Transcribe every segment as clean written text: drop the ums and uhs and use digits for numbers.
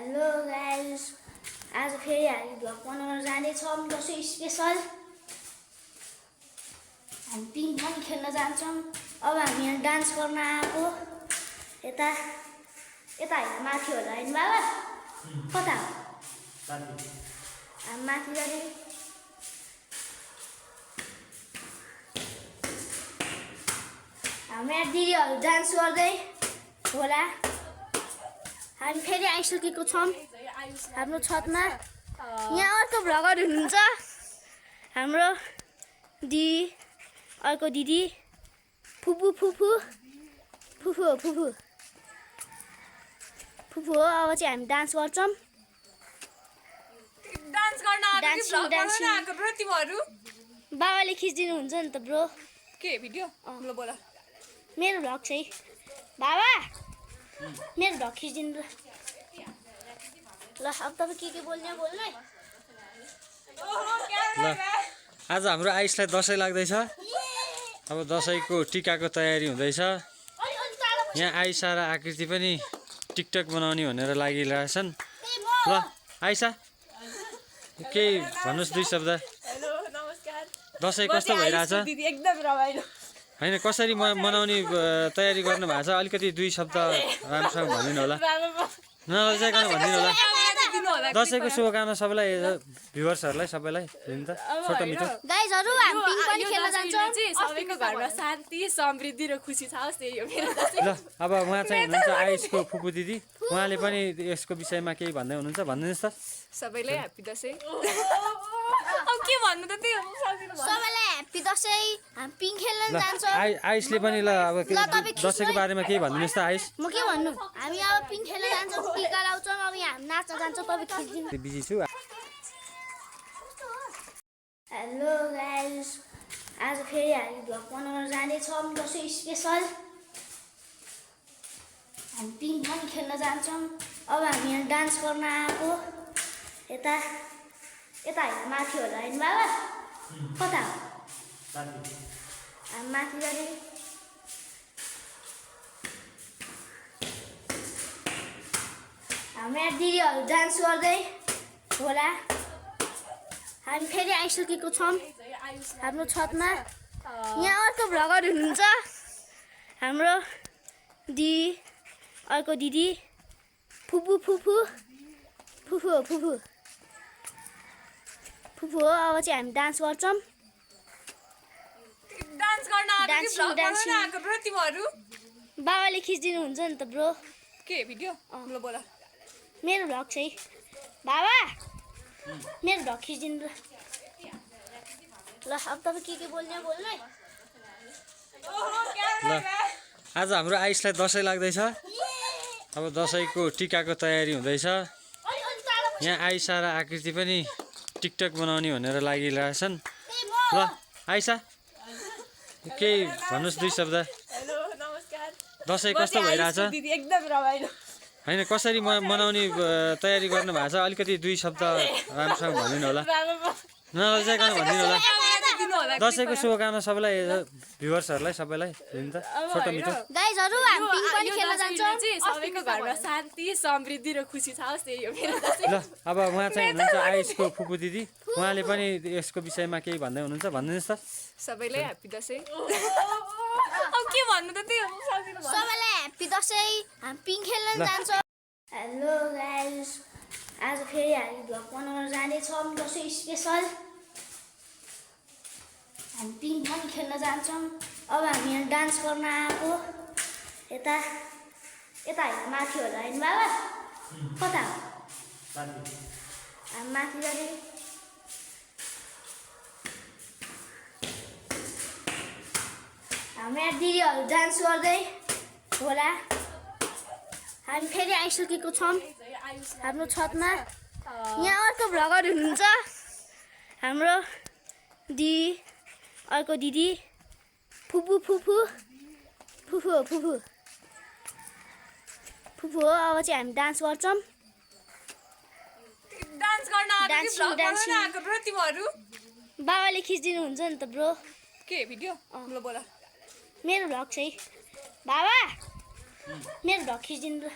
Hello guys, आज फेरि हामी भ्लग बनाउन जानेछौँ दसैँ स्पेसल। हामी पिङ पनि खेल्न जान्छौँ। अब हामी यहाँ डान्स गर्न आएको। यता यता होइन, माथि होला होइन बाबा? कता हो? हामी माथि जाने। हाम्रो यहाँ दिदीहरू डान्स गर्दै होला। हामी फेरि आइसकेको छौँ हाम्रो छतमा। यहाँ अर्को भ्लगर हुनुहुन्छ, हाम्रो दिदी, अर्को दिदी, फुपू फुपू फुपू हो फुपू फुपू हो। अब चाहिँ हामी डान्स गर्छौँ। बाबाले खिचिदिनुहुन्छ नि त ब्रो। के भिडियो? ल बोला। मेरो भ्लग चाहिँ बाबा, मेरो भ्लग खिचिदिनु ल। ल अब तपाईँ के बोल्ने बोल्नु है। ल आज हाम्रो आइसलाई दसैँ लाग्दैछ। अब दसैँको टिकाको तयारी हुँदैछ। यहाँ आइसा र आकृति पनि टिकटक बनाउने भनेर लागिरहेछन्। ल आइसा, केही भन्नुहोस्, दुई शब्द। हेलो नमस्कार। दसैँ कस्तो भइरहेछ? दिदी एकदम रमाइलो। होइन, कसरी मनाउने तयारी गर्नु भएको छ? अलिकति दुई शब्द राम्रोसँग भनिदिनु होला, नलजाइकन भनिदिनु होला। दसैँको शुभकामना सबैलाई, भ्युवर्सहरूलाई सबैलाई दिनु त छोटो मिठो। गाइजहरु, हामी पिङ पनि खेल्न जान्छौँ। सबैको घरमा शान्ति समृद्धि र खुसी आओस्, त्यही हो मेरो दसैँ। ल अब उहाँ चाहिँ हुनुहुन्छ आयुषको फुपू दिदी। उहाँले पनि यसको विषयमा केही भन्दै हुनुहुन्छ, भनिदिनुहोस् त। सबैलाई ह्याप्पी दसैँ। अब के भन्नु त, त्यो सबैलाई ह्याप्पी दसैँ। हामी पिङ खेल्न ल जान्छौँ। आयुषले पनि ल अब दसैँको बारेमा केही भनिदिनुहोस् त आयुष। म के भन्नु, हामी अब पिङ खेल्न जान्छौँ, टिका लाउँछौँ। अब यहाँ हामी नाच्न जान्छौँ। तपाईँ खिचिदिनु। बिजी छु। हेलो गाइस, आज फेरि हामी भ्लग बनाउन जानेछौँ दसैँ स्पेसल। हामी पिङ पनि खेल्न जान्छौँ। अब हामी यहाँ डान्स गर्न आएको। यता यता होइन, माथि होला होइन बाबा? कता हो? हामी माथि जाने। हाम्रो यहाँ दिदीहरू डान्स गर्दै होला। हामी फेरि आइसकेको छौँ हाम्रो छतमा। यहाँ अर्को भ्लगर हुनुहुन्छ, हाम्रो दिदी, अर्को दिदी, फुपू फुपू फुपू हो फुपू फुपू हो। अब चाहिँ हामी डान्स गर्छौँ। डान्स गर्न डान्सिङ डान्सिङ। तिमीहरू बाबाले खिचिदिनुहुन्छ नि त ब्रो। के भिडियो? ल बोला। मेरो भ्लग चाहिँ बाबा, मेरो भ्लग खिचिदिनु ल। ल अब तपाईँ के बोल्ने बोल्नु है। ल आज हाम्रो आइसलाई दसैँ लाग्दैछ। अब दसैँको टिकाको तयारी हुँदैछ। यहाँ आइसा र आकृति पनि टिकटक बनाउने भनेर लागिरहेछन्। ल आइसा, केही भन्नुहोस्, दुई शब्द। हेलो नमस्कार। दसैँ कस्तो भइरहेछ? दिदी एकदम रमाइलो। होइन, कसरी मनाउने तयारी गर्नु भएको छ? अलिकति दुई शब्द राम्रोसँग भनिदिनु होला, नलजाइकन भनिदिनु होला। दसैँको शुभकामना सबैलाई, भ्युवर्सहरूलाई सबैलाई दिनु त छोटो मिठो। गाइजहरु, हामी पिङ पनि खेल्न जान्छौँ। सबैको घरमा शान्ति समृद्धि र खुसी आओस्, त्यही हो मेरो दसैँ। ल अब उहाँ चाहिँ हुनुहुन्छ आयुषको फुपू दिदी। उहाँले पनि यसको विषयमा केही भन्दै हुनुहुन्छ, भनिदिनुहोस् त। सबैलाई ह्याप्पी दसैँ। अब के भन्नु त, त्यो सबैलाई ह्याप्पी दसैँ। हामी पिङ खेल्न जान्छौँ। हेलो गाइस, आज फेरि हामी भ्लग बनाउन जानेछौँ दसैँ स्पेसल। हामी पिङ पनि खेल्न जान्छौँ। अब हामी यहाँ डान्स गर्न आएको। यता यता होइन, माथि होला होइन बाबा? कता हो? हामी माथि जाने। हाम्रो यहाँ दिदीहरू डान्स गर्दै होला। हामी फेरि आइसकेको छौँ हाम्रो छतमा। यहाँ अर्को भ्लगर हुनुहुन्छ, हाम्रो दिदी, अर्को दिदी, फुपू फुपू फुपू हो फुपू फुपू हो। अब चाहिँ हामी डान्स गर्छौँ। डान्स गर्न डान्सिङ डान्सिङ। तिमीहरू बाबाले खिचिदिनुहुन्छ नि त ब्रो। के भिडियो? ल बोला। मेरो भ्लग चाहिँ बाबा, मेरो भ्लग खिचिदिनु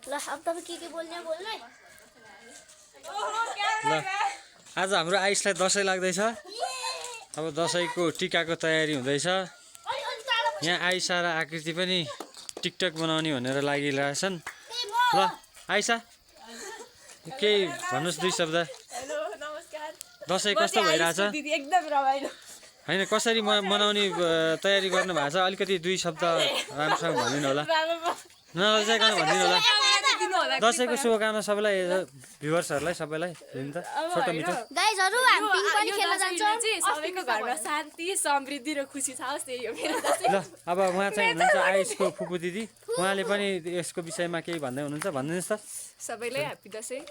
ल। ल अब तपाईँ के बोल्ने बोल्नु है ल आज हाम्रो आइसलाई दसैँ लाग्दैछ अब दसैँको टिकाको तयारी हुँदैछ यहाँ आइसा र आकृति पनि टिकटक बनाउने भनेर लागिरहेछन् ल आइसा केही भन्नुहोस् 2 शब्द हेलो नमस्कार दसैँ कस्तो भइरहेछ दिदी एकदम रमाइलो होइन कसरी मनाउने तयारी गर्नु भएको छ अलिकति 2 शब्द राम्रोसँग भनिदिनु होला नलजाइकन भनिदिनु होला दसैँको शुभकामना सबैलाई भ्युवर्सहरूलाई सबैलाई दिनु त छोटो मिठो गाइजहरु हामी पिङ पनि खेल्न जान्छौँ सबैको घरमा शान्ति समृद्धि र खुसी छाओस् त्यही हो मेरो दसैँ ल अब उहाँ चाहिँ हुनुहुन्छ आयुषको फुपू दिदी उहाँले पनि यसको विषयमा केही भन्दै हुनुहुन्छ भनिदिनुहोस् त सबैलाई ह्याप्पी दसैँ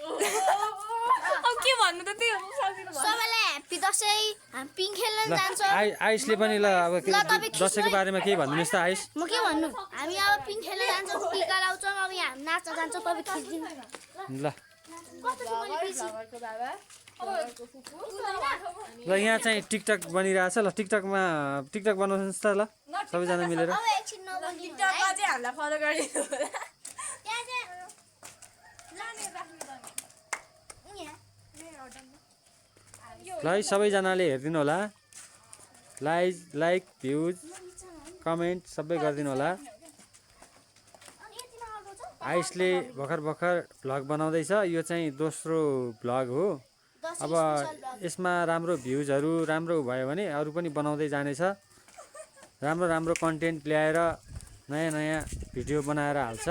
अब के भन्नु त त्यही हो सक्दिनँ भन्नु। सबैलाई ह्याप्पी दसैँ हामी पिङ खेल्न ल जान्छौँ आयुषले पनि ल अब दसैँको बारेमा केही भनिदिनुहोस् त आयुष म के भन्नु हामी अब पिङ खेल्न जान्छौँ टिका लाउँछौँ अब यहाँ हामी नाच्न जान्छौँ तपाईँ खिचिदिनु ल ल यहाँ चाहिँ टिकटक बनिरहेछ ल टिकटक बनाउनुहोस् त ल सबैजना मिलेर अब एकछिन नबोलिदिनु टिकटकमा चाहिँ हामीलाई फलो गरिदिनु होला त्यहाँ चाहिँ ल है सबैजनाले हेरिदिनु होला लाइक भ्युज कमेन्ट सबै गरिदिनु होला आयुषले भर्खर भ्लग बनाउँदैछ यो चाहिँ दोस्रो भ्लग हो अब यसमा राम्रो भ्युजहरू राम्रो भयो भने अरू पनि बनाउँदै जानेछ राम्रो कन्टेन्ट ल्याएर नयाँ भिडियो बनाएर हाल्छ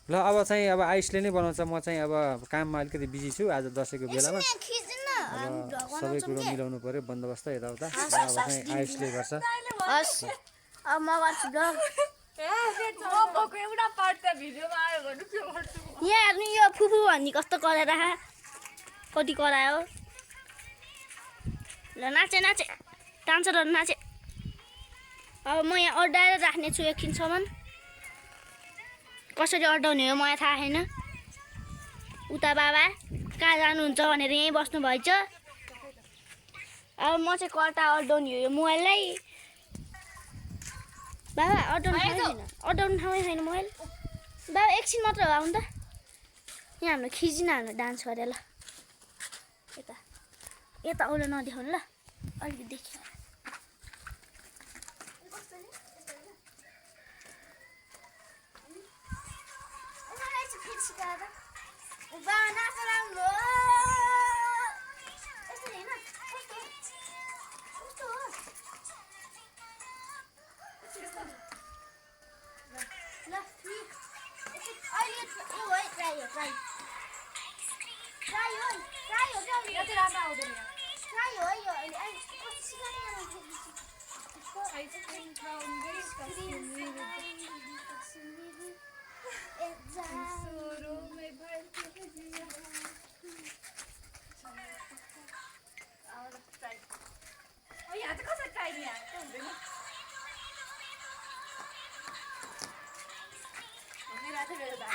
ल अब चाहिँ अब आयुषले नै बनाउँछ म चाहिँ अब काममा अलिकति बिजी छु आज दसैँको बेलामा अब सबै कुरो मिलाउनु पर्यो बन्दोबस्त यताउता अब चाहिँ आयुषले गर्छ हस् अब म गर्छु ब्लग एउटा पार्ट त भिडियोमा आयो भने के गर्छु यहाँ हेर्नु यो फुफू भन्ने कस्तो कराएर कति करायो ल नाचे डान्सरहरू नाचे अब म यहाँ अड्डाएर राख्नेछु एकछिनसम्म कसरी अड्डाउने हो मलाई थाहा छैन उता बाबा कहाँ जानुहुन्छ भनेर यहीँ बस्नुभएछ अब म चाहिँ कता अड्डाउने हो यो मोबाइललाई बाबा अड्डाउनु ठाउँै छैन मोबाइल बाबा एकछिन मात्र हो आउनु त यहाँ हाम्रो खिचिन हाम्रो डान्स गरे ल यता अरू नदेखाउनु ल अलिकति देखियो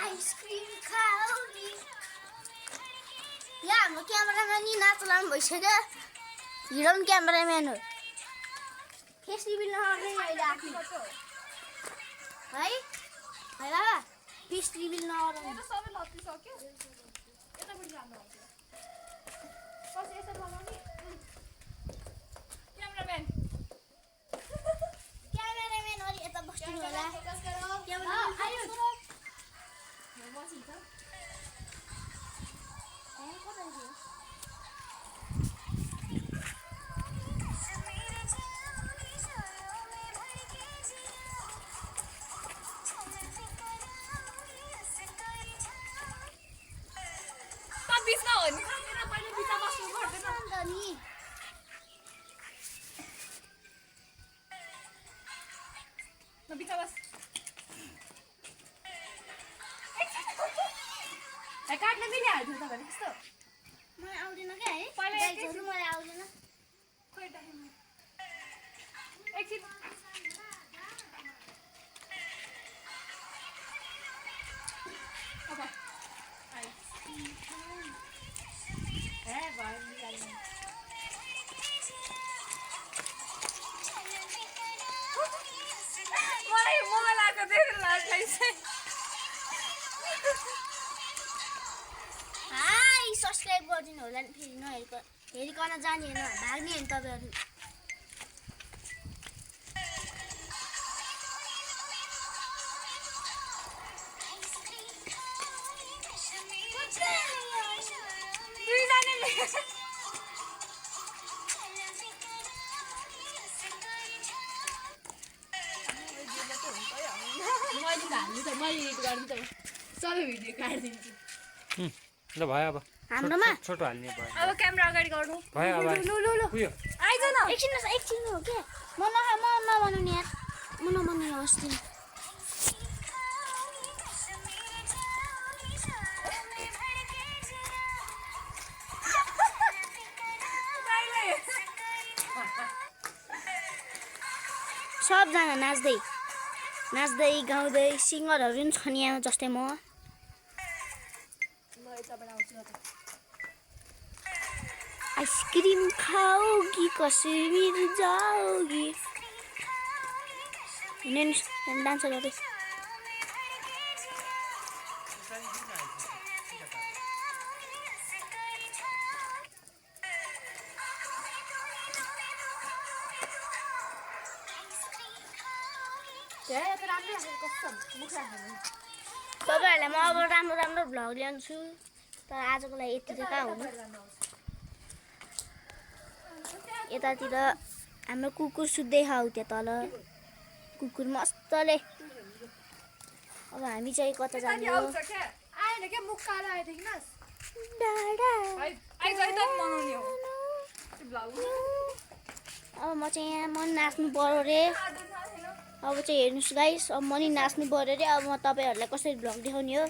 आइसक्रिम खाउने यहाँ हाम्रो क्यामेराम्यान नि नाच लाउनु भइसक्यो हिरो पनि क्यामेराम्यान हो फेस्टिभल नआउने अहिले आफ्नो है बाबा फेस्टिभल नआउने सबै लत्तिसक्यो यतापट्टि राम्रो हुन्छ कसै यसो बनाउने क्यामेराम्यान अलि यता बस्नु होला बिचमा हो नि पहिले बिचमा बस्नु पर्दैन नि बिचमा बस काट्न मिलिहाल्थ्यो तपाईँले कस्तो मलाई आउँदैन क्या है पहिला गाइजहरू मलाई आउँदैन खोइ एकछिन अब मलाई हाई सब्सक्राइब गरिदिनु होला नि फेरि हेरिकन जाने होइन भाग्ने होइन तपाईँहरू सबै भिडियो काटिदिन्छु ल भयो अब हाम्रोमा छोटो हाल्ने भयो अब क्यामेरा अगाडि गर्नु भयो अब उयो आइज न एकछिन हो के म नबनाउने यार म नबनाउने अस्ति सबजना नाच्दै गाउँदै सिङ्गरहरू पनि छन् यहाँ जस्तै म आइसक्रिम खाओगी कश्मीर जाओगी डान्स गर्दै तपाईँहरूलाई म अब राम्रो भ्लग ल्याउँछु तर आजको लागि यति चाहिँ कहाँ हुनु यतातिर हाम्रो कुकुर सुत्दै खाऊ त्यहाँ तल कुकुर मस्तले अब हामी चाहिँ कता जाने हो अब म चाहिँ यहाँ म नाच्नु पर्यो रे अब चाहिँ हेर्नुहोस् गाइस अब म नि नाच्नु पर्यो रे अब म तपाईँहरूलाई कसरी भ्लग देखाउने हो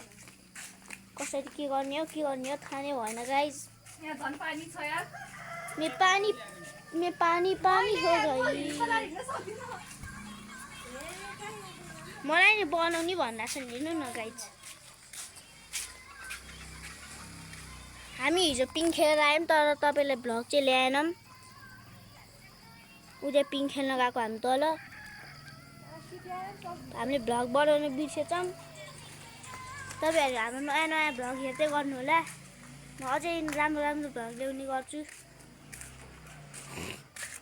कसरी के गर्ने हो थाहा नै भएन गाइस में पानी हो गई मलाई नि बनाउने भन्दा छ लिनु न गाइस हामी हिजो पिङ खेलेर आयौँ तर तपाईँले भ्लग चाहिँ ल्याएनौँ उता पिङ खेल्न गएको हामी तल हामीले भ्लग बनाउनु बिर्सेछौँ तपाईँहरू हाम्रो नयाँ भ्लग हेर्दै गर्नु होला म अझै राम्रो भ्लग ल्याउने गर्छु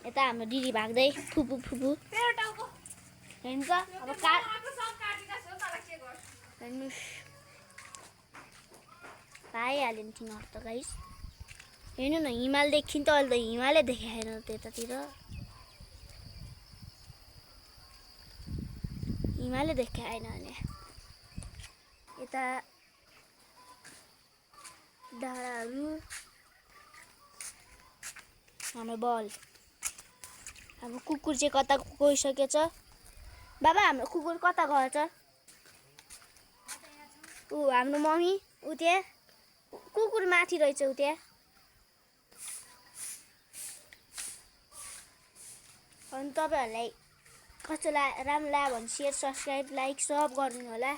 यता हाम्रो दिदी भाग्दै फुपू हेर्नु अब हेर्नुहोस् पाइहाल्यो नि तिनीहरू त गाइस हेर्नु न हिमाल देखिन्छ अहिले त हिमालै देखाएन त्यतातिर हिमालै देखाएन भने यता डाँडाहरू हाम्रो बल हाम्रो कुकुर चाहिँ कता गइसकेछ बाबा हाम्रो कुकुर कता गएछ ऊ हाम्रो मम्मी ऊ त्यहाँ कुकुर माथि रहेछ ऊ त्यहाँ अनि तपाईँहरूलाई कस्तो राम्रो लाग्यो भने सेयर सब्सक्राइब लाइक सब गरिदिनु होला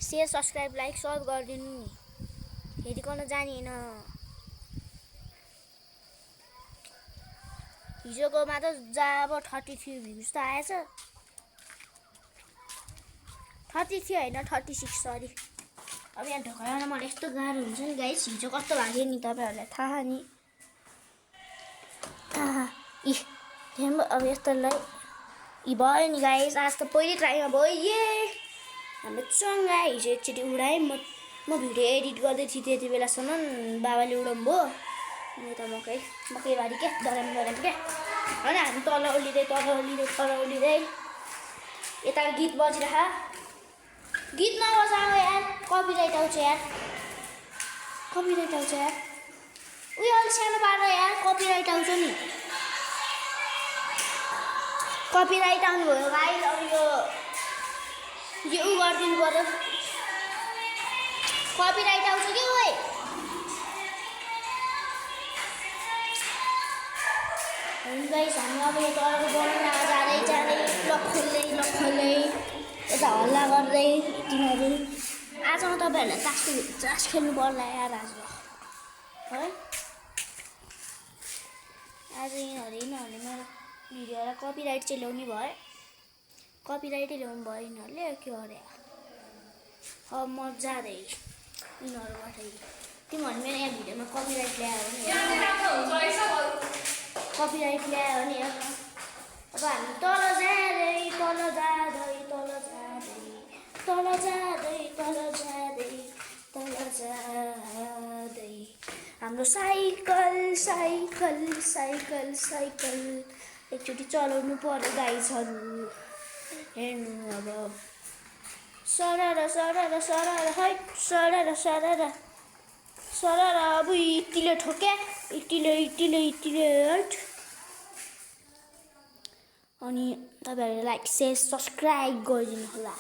सेयर सब्सक्राइब लाइक सब गरिदिनु नि हेरिकन जाने होइन हिजोकोमा त जब 33 भ्युज त आएछ 33 होइन 36 सरी अब यहाँ ढोकाउन मलाई यस्तो गाह्रो हुन्छ नि गाइस हिजो कस्तो लाग्यो नि तपाईँहरूलाई थाहा नि अब यस्तोलाई भयो नि गाइस आज त पहिलो ट्राईमा भयो हाम्रो चङ्गा हिजो एकचोटि उडाएँ म भिडियो एडिट गर्दै थिएँ त्यति बेलासम्म बाबाले उडाउनु भयो यता मकैबारी क्या गरम क्या होइन हामी तल ओर्लिँदै यता गीत बजिरह गीत नबजाऊ यार कपिराइट आउँछ यार उयो अलिक सानो पारेर यार कपिराइट आउँछ नि कपिराइट आउनुभयो गाइस अब यो उ गरिदिनु पर्यो कपिराइट आउँछ कि ओए गाइस हामी अब यो तलको बनाउन जाँदै लखल्दै यता हल्ला गर्दै तिनीहरू आज म तपाईँहरूलाई तास खेल्नु पर्ला यार आज है आज यिनीहरूले मेरो भिडियोलाई कपिराइट चाहिँ ल्याउने भयो कपिराइटै ल्याउनु भयो यिनीहरूले के अरे अब म जाँदै यिनीहरूबाटै तिमीहरू मेरो यहाँ भिडियोमा कपिराइट ल्यायो भने कपिराइट ल्यायो भने अब हामी तल जाँदै तल जाँदै तल जाँदै तल जाँदै तल जाँदै तल जाँदै हाम्रो साइकल साइकल साइकल साइकल एकचोटि चलाउनु पर्यो गाइजहरू हेर्नु अब सरर सरर सरर है सरर सरर सरर अब इटिले ठोक्या इटिले इटिले इटिले हट अनि तपाईँहरूले लाइक सेयर सब्सक्राइब गरिदिनु होला